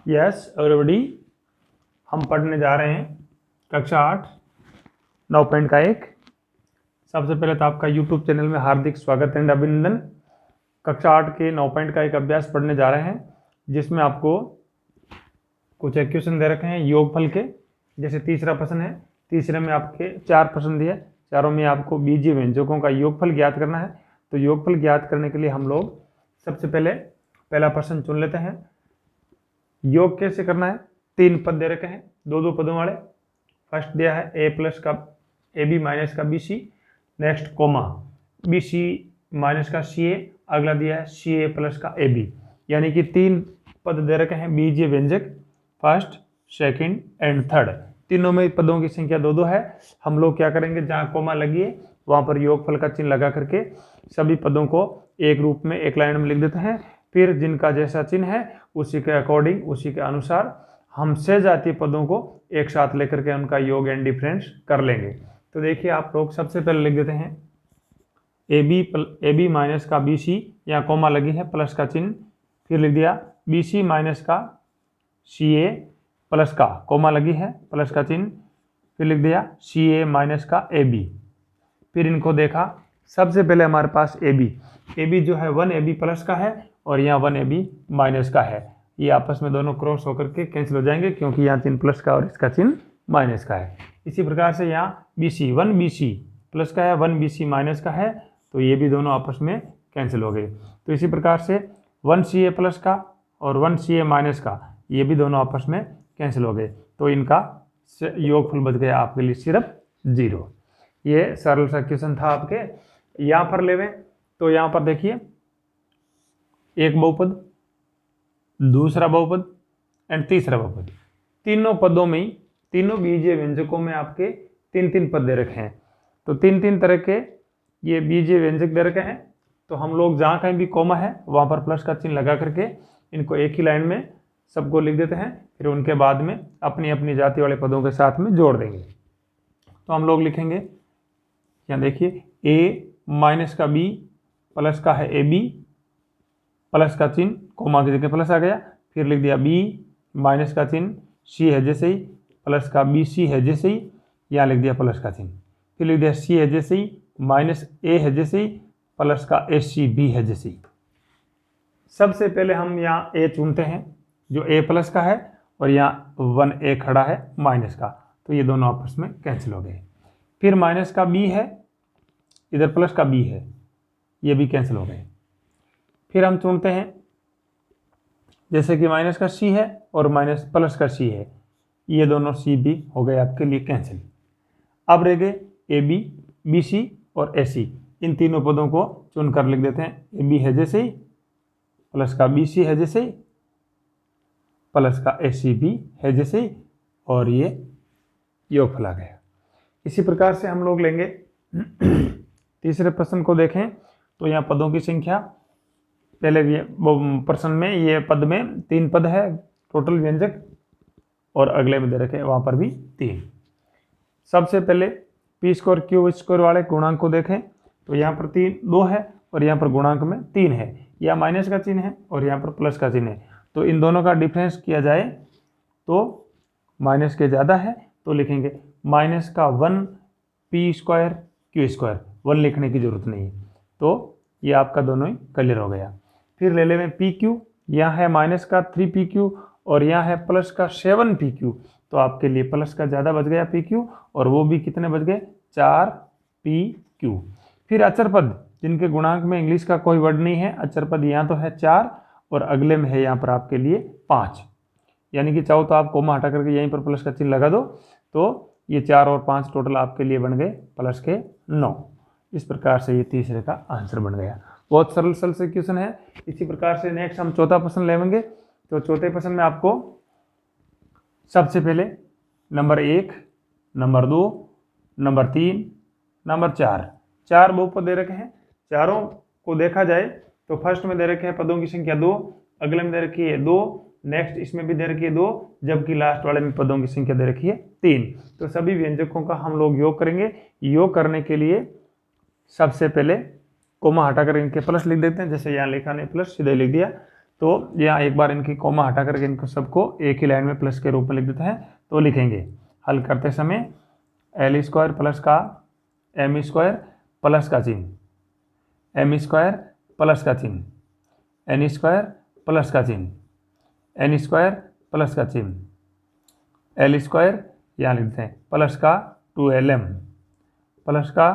Yes everybody, हम पढ़ने जा रहे हैं कक्षा 8 9.1। सबसे पहले तो आपका YouTube चैनल में हार्दिक स्वागत एंड अभिनंदन। कक्षा 8 के 9.1 अभ्यास पढ़ने जा रहे हैं, जिसमें आपको कुछ इक्वेशन दे रखे हैं योगफल के। जैसे तीसरा प्रश्न है, तीसरे में आपके 4 प्रश्न दिए, चारों में आपको बीजीय व्यंजकों का योगफल ज्ञात करना है। तो योगफल ज्ञात करने के लिए हम लोग सबसे पहले पहला प्रश्न चुन लेते हैं। योग कैसे करना है? 3 पद दे रखे हैं, 2-2 पदों वाले। फर्स्ट दिया है ए प्लस का ए बी माइनस का B C, next comma B C minus का सी ए, अगला दिया है सी ए प्लस का ए बी। यानी कि 3 पद दे रखे हैं बीजीय व्यंजक, फर्स्ट सेकंड एंड थर्ड। तीनों में पदों की संख्या 2-2 है। हम लोग क्या करेंगे, जहाँ कोमा लगी है वहाँ पर योगफल का चिन्ह लगा करके सभी पदों को एक रूप में एक लाइन में लिख देते हैं। फिर जिनका जैसा चिन्ह है उसी के अकॉर्डिंग, उसी के अनुसार हम सजातीय पदों को एक साथ लेकर के उनका योग एंड डिफरेंस कर लेंगे। तो देखिए आप लोग सबसे पहले लिख देते हैं ए बी माइनस का बी सी, यहाँ कोमा लगी है प्लस का चिन्ह। फिर लिख दिया बी सी माइनस का सी ए प्लस का कोमा लगी है प्लस का चिन्ह। फिर लिख दिया सी ए माइनस का ए बी। फिर इनको देखा, सबसे पहले हमारे पास ए बी जो है 1 ए बी प्लस का है और यहाँ 1 ए बी माइनस का है। ये आपस में दोनों क्रॉस होकर के कैंसिल हो जाएंगे, क्योंकि यहाँ चिन्ह प्लस का और इसका चिन्ह माइनस का है। इसी प्रकार से यहाँ B C 1 B C plus का है, 1 बी सी माइनस का है, तो ये भी दोनों आपस में कैंसिल हो गए। तो इसी प्रकार से 1 सी ए प्लस का और 1 सी ए माइनस का, ये भी दोनों आपस में कैंसिल हो गए। तो इनका योगफल बच गया आपके लिए सिर्फ 0। ये सरल सा क्वेश्चन था आपके। यहाँ पर लेवें तो यहाँ पर देखिए एक बहुपद, दूसरा बहुपद एंड तीसरा बहुपद। तीनों पदों में, तीनों बीजीय व्यंजकों में आपके 3-3 पद दे रखे हैं। तो 3-3 तरह के ये बीजीय व्यंजक दे रखे हैं। तो हम लोग जहाँ कहीं भी कोमा है वहाँ पर प्लस का चिन्ह लगा करके इनको एक ही लाइन में सबको लिख देते हैं। फिर उनके बाद में अपनी अपनी जाति वाले पदों के साथ में जोड़ देंगे। तो हम लोग लिखेंगे, यहाँ देखिए ए माइनस का बी प्लस का है ए बी, प्लस का चिन्ह कोमा की जगह प्लस आ गया। फिर लिख दिया बी माइनस का चिन्ह सी है जैसे ही, प्लस का बी सी है जैसे ही, यहाँ लिख दिया प्लस का चिन्ह। फिर लिख दिया सी है जैसे ही, माइनस ए है जैसे ही, प्लस का ए सी बी है जैसे ही। सबसे पहले हम यहाँ ए चुनते हैं जो ए प्लस का है, और यहाँ 1 ए खड़ा है माइनस का, तो ये दोनों आपस में कैंसिल हो गए। फिर माइनस का बी है, इधर प्लस का बी है, ये भी कैंसिल हो गए। फिर हम चुनते हैं जैसे कि माइनस का सी है और माइनस प्लस का सी है, ये दोनों सी भी हो गए आपके लिए कैंसिल। अब रह गए ए बी, बी सी और ए सी। इन तीनों पदों को चुनकर लिख देते हैं, ए बी है जैसे ही, प्लस का बी सी है जैसे ही, प्लस का ए सी बी है जैसे ही, और ये योगफल आ गया। इसी प्रकार से हम लोग लेंगे तीसरे प्रश्न को देखें तो यहाँ पदों की संख्या, पहले प्रश्न में ये पद में 3 पद है टोटल व्यंजक, और अगले में दे रखे वहाँ पर भी 3। सबसे पहले पी स्क्वायर क्यू स्क्वायर वाले गुणांक को देखें तो यहाँ पर 2 है और यहाँ पर गुणांक में 3 है। यहाँ माइनस का चिन्ह है और यहाँ पर प्लस का चिन्ह है। तो इन दोनों का डिफरेंस किया जाए तो माइनस के ज़्यादा है, तो लिखेंगे माइनस का 1 पी स्क्वायर क्यू स्क्वायर। 1 लिखने की जरूरत नहीं है, तो ये आपका दोनों ही क्लियर हो गया। फिर ले लें पी क्यू, यहाँ है माइनस का 3 पी क्यू और यहाँ है प्लस का 7 पी क्यू, तो आपके लिए प्लस का ज़्यादा बच गया पी क्यू, और वो भी कितने बच गए, 4 पी क्यू। फिर अचर पद जिनके गुणांक में इंग्लिश का कोई वर्ड नहीं है, अचर पद यहाँ तो है 4 और अगले में है यहाँ पर आपके लिए 5। यानी कि चाहो तो आप कोमा हटा करके यहीं पर प्लस का चिन्ह लगा दो, तो ये 4 और 5 टोटल आपके लिए बन गए प्लस के 9। इस प्रकार से ये तीसरे का आंसर बन गया। बहुत सरल से क्वेश्चन है। इसी प्रकार से नेक्स्ट हम चौथा प्रश्न लेंगे। तो चौथे प्रश्न में आपको सबसे पहले नंबर 1, नंबर 2, नंबर 3, नंबर 4 बहुपद दे रखे हैं। चारों को देखा जाए तो फर्स्ट में दे रखे हैं पदों की संख्या 2, अगले में दे रखी है 2, नेक्स्ट इसमें भी दे रखी है 2, जबकि लास्ट वाले में पदों की संख्या दे रखी है 3। तो सभी व्यंजकों का हम लोग योग करेंगे। योग करने के लिए सबसे पहले कोमा हटाकर इनके प्लस लिख देते हैं, जैसे यहाँ लिखा नहीं प्लस सीधे लिख दिया। तो यहाँ एक बार इनकी कॉमा हटा करके इनको सबको एक ही लाइन में प्लस के रूप में लिख देते हैं। तो लिखेंगे हल करते समय एल स्क्वायर प्लस का एम स्क्वायर प्लस का चिन्ह, एम स्क्वायर प्लस का चिन्ह, एन स्क्वायर प्लस का चिन्ह, एन स्क्वायर प्लस का चिन्ह, एल स्क्वायर यहाँ लिखते हैं प्लस का 2lm प्लस का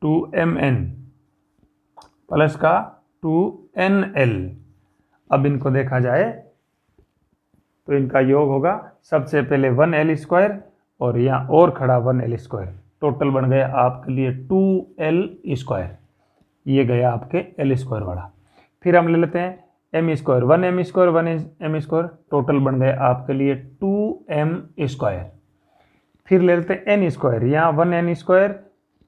2mn प्लस का 2nl। अब इनको देखा जाए तो इनका योग होगा सबसे पहले 1l स्क्वायर और यहाँ और खड़ा 1l स्क्वायर, टोटल बन गया आपके लिए 2l स्क्वायर, ये गया आपके l स्क्वायर वाला। फिर हम ले लेते हैं m square, 1m square 1m square, total बन गए आपके लिए 2m स्क्वायर। फिर ले लेते हैं n स्क्वायर, यहाँ 1n स्क्वायर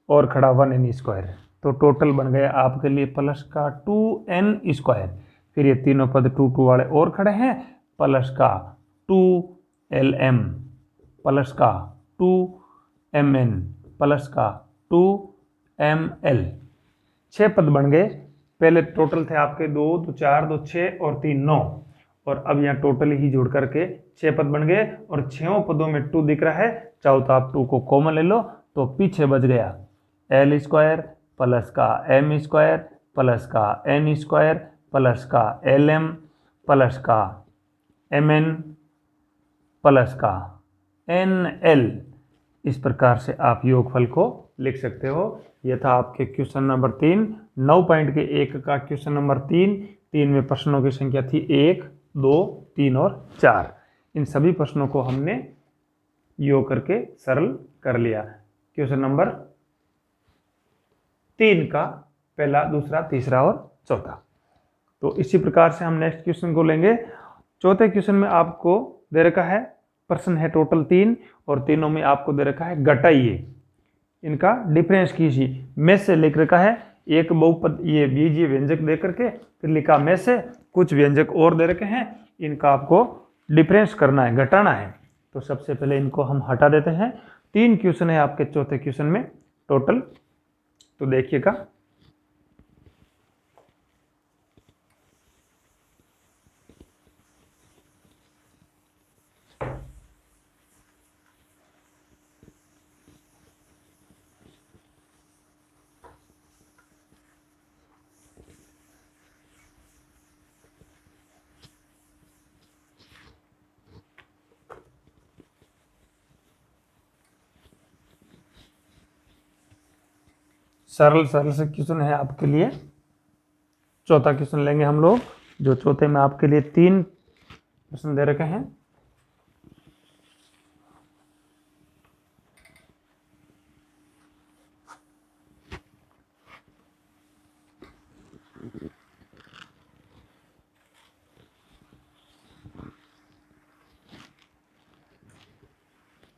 और खड़ा 1n स्क्वायर, तो टोटल बन गया आपके लिए प्लस का 2n स्क्वायर। फिर ये तीनों पद 2 वाले और खड़े हैं, प्लस का 2lm प्लस का 2mn प्लस का 2ml। 6 पद बन गए। पहले टोटल थे आपके 2 2 4 2 6 और 3 9, और अब यहाँ टोटल ही जोड़ करके 6 पद बन गए और 6 पदों में 2 दिख रहा है, चाहो तो आप 2 को कॉमन ले लो तो पीछे बच गया एल स्क्वायर प्लस का एम स्क्वायर प्लस का एन स्क्वायर प्लस का एल एम प्लस का एम एन प्लस का एन एल। इस प्रकार से आप योगफल को लिख सकते हो। यह था आपके क्वेश्चन नंबर 3, 9 पॉइंट के 1 का क्वेश्चन नंबर 3 में प्रश्नों की संख्या थी 1 2 3 और 4। इन सभी प्रश्नों को हमने योग करके सरल कर लिया। क्वेश्चन नंबर 3 का पहला, दूसरा, तीसरा और चौथा। तो इसी प्रकार से हम नेक्स्ट क्वेश्चन को लेंगे। चौथे क्वेश्चन में आपको दे रखा है, प्रश्न है टोटल 3 और तीनों में आपको दे रखा है घटाइए, इनका डिफरेंस कीजिए। में से लिख रखा है एक बहुपद, ये बीजीय व्यंजक दे करके फिर लिखा में से कुछ व्यंजक और दे रखे हैं, इनका आपको डिफरेंस करना है, घटाना है। तो सबसे पहले इनको हम हटा देते हैं। 3 क्वेश्चन है आपके चौथे क्वेश्चन में टोटल, तो देखिएगा। सरल सरल से क्वेश्चन है आपके लिए। चौथा क्वेश्चन लेंगे हम लोग, जो चौथे में आपके लिए 3 प्रश्न दे रखे हैं।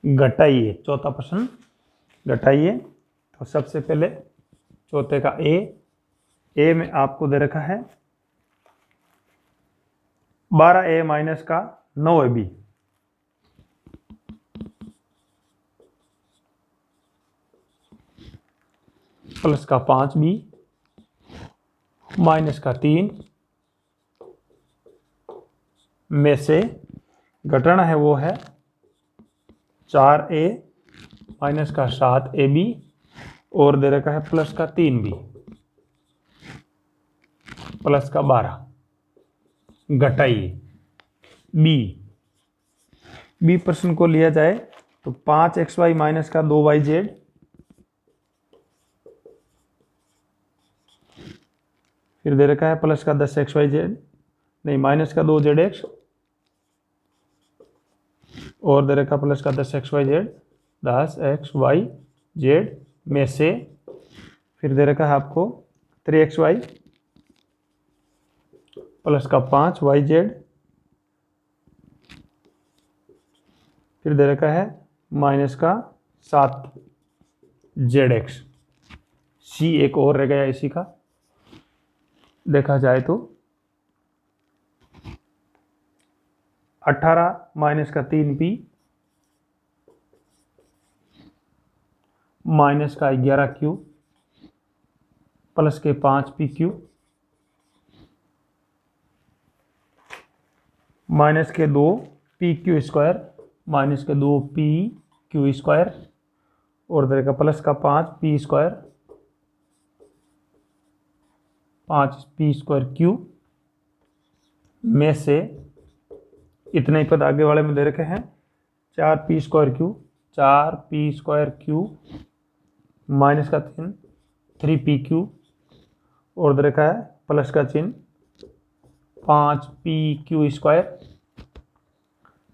घटाइए, चौथा प्रश्न घटाइए। तो सबसे पहले चौथे का ए में आपको दे रखा है 12a माइनस का 9ab प्लस का 5b माइनस का 3 में से घटाना है वो है 4a माइनस का 7ab और दे रखा है प्लस का 3b प्लस का 12। घटाइए बी प्रश्न को लिया जाए तो 5xy माइनस का 2yz फिर दे रखा है प्लस का 10xyz, नहीं माइनस का 2zx और दे रखा प्लस का 10xyz 10xyz में से फिर दे रखा है आपको 3xy प्लस का 5yz फिर दे रखा है माइनस का 7zx। सी एक और रह गया इसी का, देखा जाए तो 18 माइनस का 3p माइनस का 11q प्लस के 5pq माइनस के 2 पी क्यू स्क्वायर, माइनस के 2 पी क्यू स्क्वायर, और इधर का प्लस का 5 P square, 5 P square Q में से इतने ही पद आगे वाले में दे रखे हैं 4 P square Q, 4 P square Q minus का चिन्ह 3 पी क्यू, और दे रखा है प्लस का चिन्ह 5 पी क्यू स्क्वायर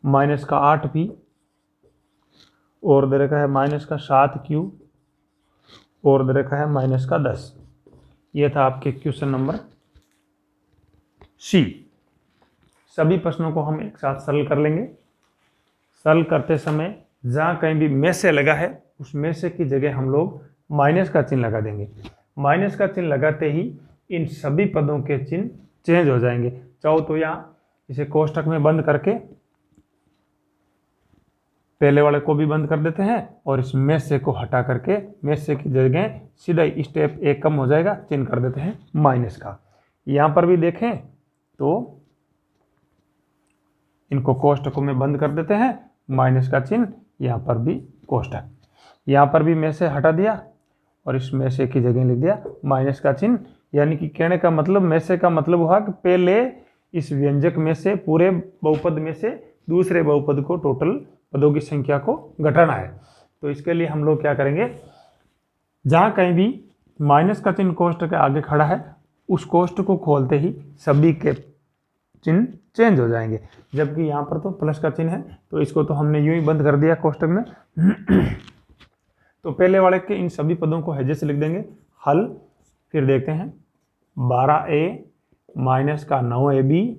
माइनस का 8 पी, और दे रखा है माइनस का 7 क्यू, और दे रखा है माइनस का 10। यह था आपके क्वेश्चन नंबर सी। सभी प्रश्नों को हम एक साथ सरल कर लेंगे। सरल करते समय जहाँ कहीं भी में से लगा है उस में से की जगह हम लोग माइनस का चिन्ह लगा देंगे। माइनस का चिन्ह लगाते ही इन सभी पदों के चिन्ह चेंज हो जाएंगे। चाहो तो यहाँ इसे कोष्टक में बंद करके पहले वाले को भी बंद कर देते हैं और इस में से को हटा करके में से की जगह सीधा स्टेप एक कम हो जाएगा, चिन्ह कर देते हैं माइनस का। यहाँ पर भी देखें तो इनको कोष्टकों में बंद कर देते हैं, माइनस का चिन्ह, यहाँ पर भी कोष्टक, यहाँ पर भी में से हटा दिया और इस में से की जगह लिख दिया माइनस का चिन्ह। यानी कि कहने का मतलब में से का मतलब हुआ कि पहले इस व्यंजक में से पूरे बहुपद में से दूसरे बहुपद को टोटल पदों की संख्या को घटाना है। तो इसके लिए हम लोग क्या करेंगे, जहाँ कहीं भी माइनस का चिन्ह कोष्टक के आगे खड़ा है उस कोष्टक को खोलते ही सभी के चिन्ह चेंज हो जाएंगे। जबकि यहाँ पर तो प्लस का चिन्ह है तो इसको तो हमने यूं ही बंद कर दिया कोष्टक में। तो पहले वाले के इन सभी पदों को हैजे से लिख देंगे हल। फिर देखते हैं 12a माइनस का 9ab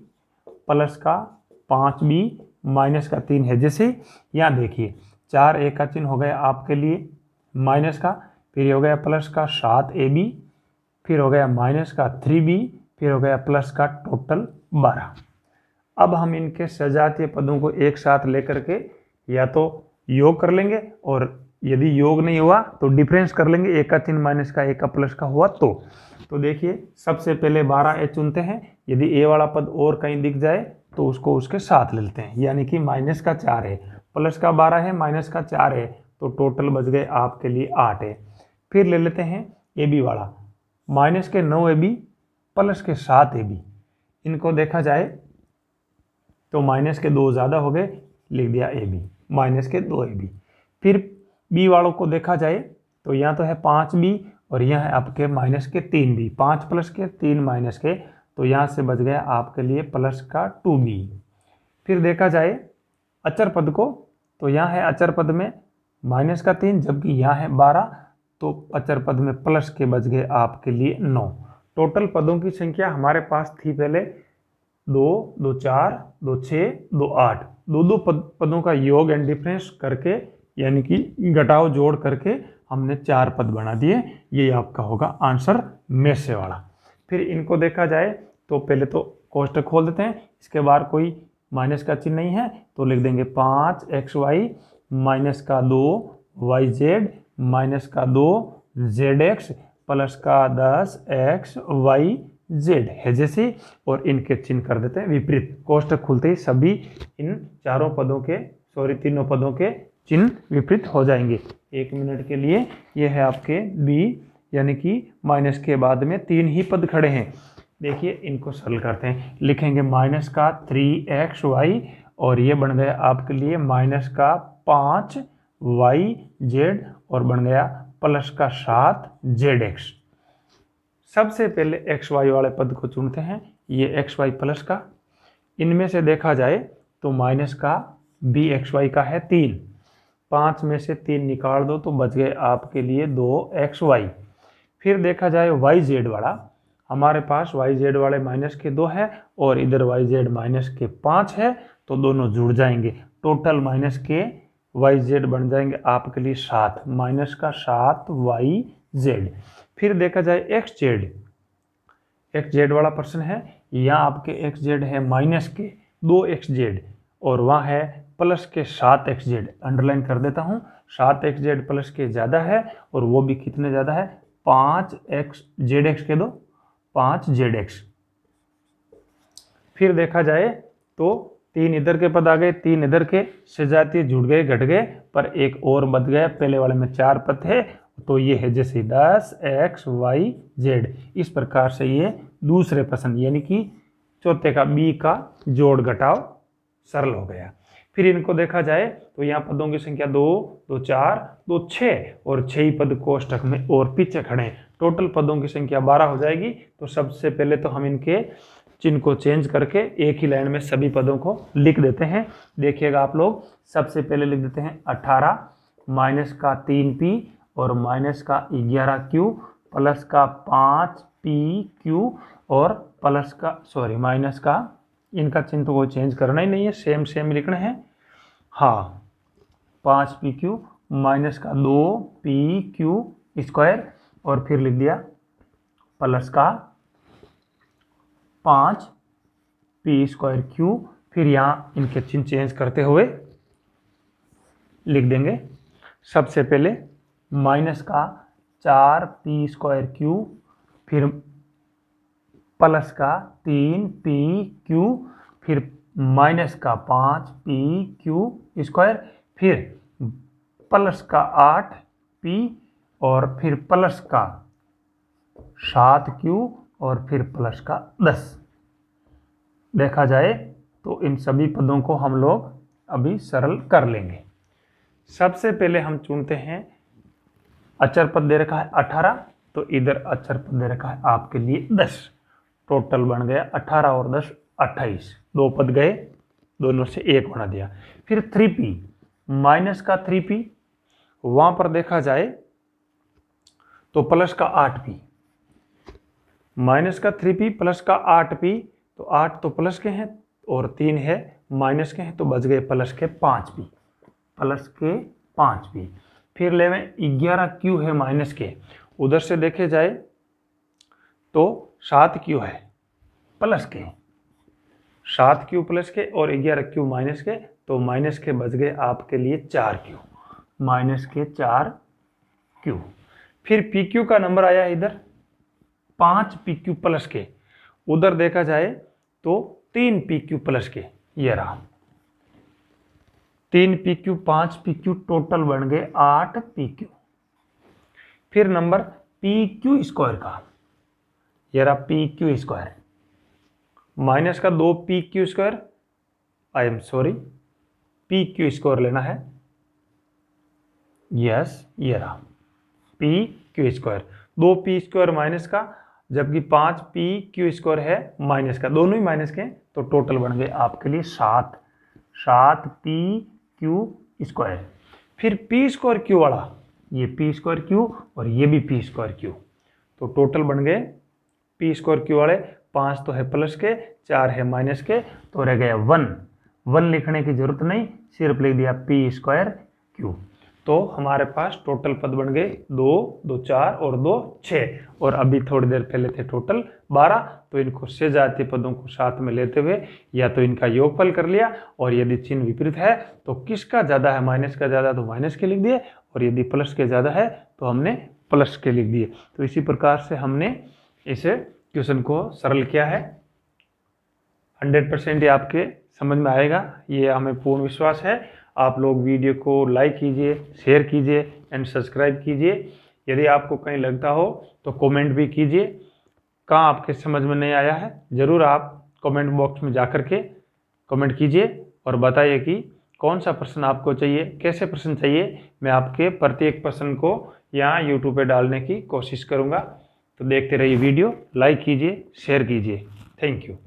प्लस का 5b माइनस का 3 हैजे से। यहाँ देखिए 4a का चिन्ह हो गया आपके लिए माइनस का, फिर हो गया प्लस का 7ab, फिर हो गया माइनस का 3b, फिर हो गया प्लस का टोटल 12। अब हम इनके सजातीय पदों को एक साथ लेकर के या तो योग कर लेंगे और यदि योग नहीं हुआ तो डिफरेंस कर लेंगे, एक का चिन्ह माइनस का एक का प्लस का हुआ तो देखिए सबसे पहले 12a चुनते हैं। यदि ए वाला पद और कहीं दिख जाए तो उसको उसके साथ ले लेते हैं, यानी कि माइनस का 4 है, प्लस का 12 है, माइनस का 4 है, तो टोटल बच गए आपके लिए 8 है। फिर ले लेते हैं ए बी वाला, माइनस के 9ab प्लस के 7ab। इनको देखा जाए तो माइनस के 2 ज़्यादा हो गए, लिख दिया ए बी, माइनस के 2ab। फिर बी वालों को देखा जाए तो यहाँ तो है 5b और यहाँ है आपके माइनस के 3b, 5 प्लस के 3 माइनस के, तो यहाँ से बच गया आपके लिए प्लस का 2b। फिर देखा जाए अचर पद को तो यहाँ है अचर पद में माइनस का 3 जबकि यहाँ है 12, तो अचर पद में प्लस के बच गए आपके लिए 9। टोटल पदों की संख्या हमारे पास थी पहले 2, 2 4, 2 6, 2 8, दो पदों का योग एंड डिफरेंस करके यानी कि घटाव जोड़ करके हमने 4 पद बना दिए। ये आपका होगा आंसर में से वाला। फिर इनको देखा जाए तो पहले तो कोष्टक खोल देते हैं, इसके बाद कोई माइनस का चिन्ह नहीं है तो लिख देंगे 5xy माइनस का 2yz माइनस का 2zx प्लस का 10xyz है जैसे, और इनके चिन्ह कर देते हैं विपरीत। कोष्टक खुलते ही सभी इन तीनों पदों के चिन्ह विपरीत हो जाएंगे। 1 मिनट के लिए यह है आपके बी, यानी कि माइनस के बाद में 3 ही पद खड़े हैं। देखिए इनको सरल करते हैं, लिखेंगे माइनस का 3xy और ये बन गया आपके लिए माइनस का 5yz और बन गया प्लस का 7zx। सबसे पहले xy वाले पद को चुनते हैं, ये xy प्लस का। इनमें से देखा जाए तो माइनस का bxy का है 3, 5 में से 3 निकाल दो तो बच गए आपके लिए 2xy। फिर देखा जाए yz वाला, हमारे पास yz वाले माइनस के 2 है और इधर yz माइनस के 5 है, तो दोनों जुड़ जाएंगे, टोटल माइनस के yz बन जाएंगे आपके लिए 7, माइनस का 7yz। फिर देखा जाए xz वाला प्रश्न है, यहाँ आपके xz है माइनस के 2xz और वहाँ है प्लस के 7xz। अंडरलाइन कर देता हूँ, 7xz प्लस के ज़्यादा है और वो भी कितने ज़्यादा है, 5xzx के दो 5zx। फिर देखा जाए तो 3 इधर के पद आ गए, 3 इधर के, सजातीय जुड़ गए, घट गए, पर एक और बच गया। पहले वाले में 4 पद थे, तो ये है जैसे 10x y z। इस प्रकार से ये दूसरे प्रश्न यानी कि चौथे का बी का जोड़ घटाव सरल हो गया। फिर इनको देखा जाए तो यहाँ पदों की संख्या 2, 2 4, 2 6 और 6 ही पद कोष्टक में और पीछे खड़े हैं। टोटल पदों की संख्या 12 हो जाएगी। तो सबसे पहले तो हम इनके चिन्ह को चेंज करके एक ही लाइन में सभी पदों को लिख देते हैं। देखिएगा आप लोग, सबसे पहले लिख देते हैं 18 माइनस का 3p और माइनस का 11q प्लस का 5pq और प्लस का माइनस का, इनका चिन्ह तो कोई चेंज करना ही नहीं है, सेम लिखना है। हाँ, 5pq माइनस का 2pq स्क्वायर और फिर लिख दिया प्लस का 5p स्क्वायर q। फिर यहाँ इनके चिन्ह चेंज करते हुए लिख देंगे सबसे पहले माइनस का 4p स्क्वायर q, फिर प्लस का 3pq, फिर माइनस का 5pq स्क्वायर, फिर प्लस का 8p और फिर प्लस का 7q और फिर प्लस का 10। देखा जाए तो इन सभी पदों को हम लोग अभी सरल कर लेंगे। सबसे पहले हम चुनते हैं, अचर पद दे रखा है 18, तो इधर अचर पद दे रखा है आपके लिए 10। टोटल बन गया 18 और 10 28। 2 पद गए, दोनों से 1 बना दिया। फिर 3p माइनस का 3p, वहां पर देखा जाए तो प्लस का 8p, माइनस का 3p प्लस का 8p, तो 8 तो प्लस के हैं और 3 है माइनस के हैं, तो बच गए प्लस के 5p, प्लस के 5p। फिर लेवें 11q है माइनस के, उधर से देखे जाए तो 7q है प्लस के, 7q प्लस के और 11q माइनस के, तो माइनस के बच गए आपके लिए 4q, माइनस के 4q। फिर pq का नंबर आया इधर 5pq प्लस के, उधर देखा जाए तो 3pq प्लस के, ये रहा 3pq 5pq, टोटल बन गए 8pq। फिर नंबर pq स्क्वायर का, ये रहा pq स्क्वायर, माइनस का 2pq स्क्वायर, pq स्क्वायर लेना है, यस ये रहा pq square, 2p square minus का, जबकि 5pq स्क्वायर है माइनस का, दोनों ही माइनस के, तो टोटल बन गए आपके लिए 7pq स्क्वायर। फिर p स्क्वायर q वाला, ये p स्क्वायर q और ये भी p स्क्वायर q, तो टोटल बन गए p स्क्वायर q वाले 5 तो है प्लस के, 4 है माइनस के, तो रह गया 1 लिखने की जरूरत नहीं, सिर्फ लिख दिया p स्क्वायर q। तो हमारे पास टोटल पद बन गए 2, 2 4 और 2 6, और अभी थोड़ी देर पहले थे टोटल 12। तो इनको सजातीय पदों को साथ में लेते हुए या तो इनका योगफल कर लिया, और यदि चिन्ह विपरीत है तो किसका ज़्यादा है, माइनस का ज़्यादा तो माइनस के लिख दिए, और यदि प्लस के ज़्यादा है तो हमने प्लस के लिख दिए। तो इसी प्रकार से हमने इस क्वेश्चन को सरल किया है। 100% ये आपके समझ में आएगा, ये हमें पूर्ण विश्वास है। आप लोग वीडियो को लाइक कीजिए, शेयर कीजिए एंड सब्सक्राइब कीजिए। यदि आपको कहीं लगता हो तो कमेंट भी कीजिए, कहाँ आपके समझ में नहीं आया है ज़रूर आप कमेंट बॉक्स में जा कर के कमेंट कीजिए और बताइए कि कौन सा प्रश्न आपको चाहिए, कैसे प्रश्न चाहिए। मैं आपके प्रत्येक प्रश्न को यहाँ यूट्यूब पे डालने की कोशिश करूँगा। तो देखते रहिए वीडियो, लाइक कीजिए, शेयर कीजिए। Thank you.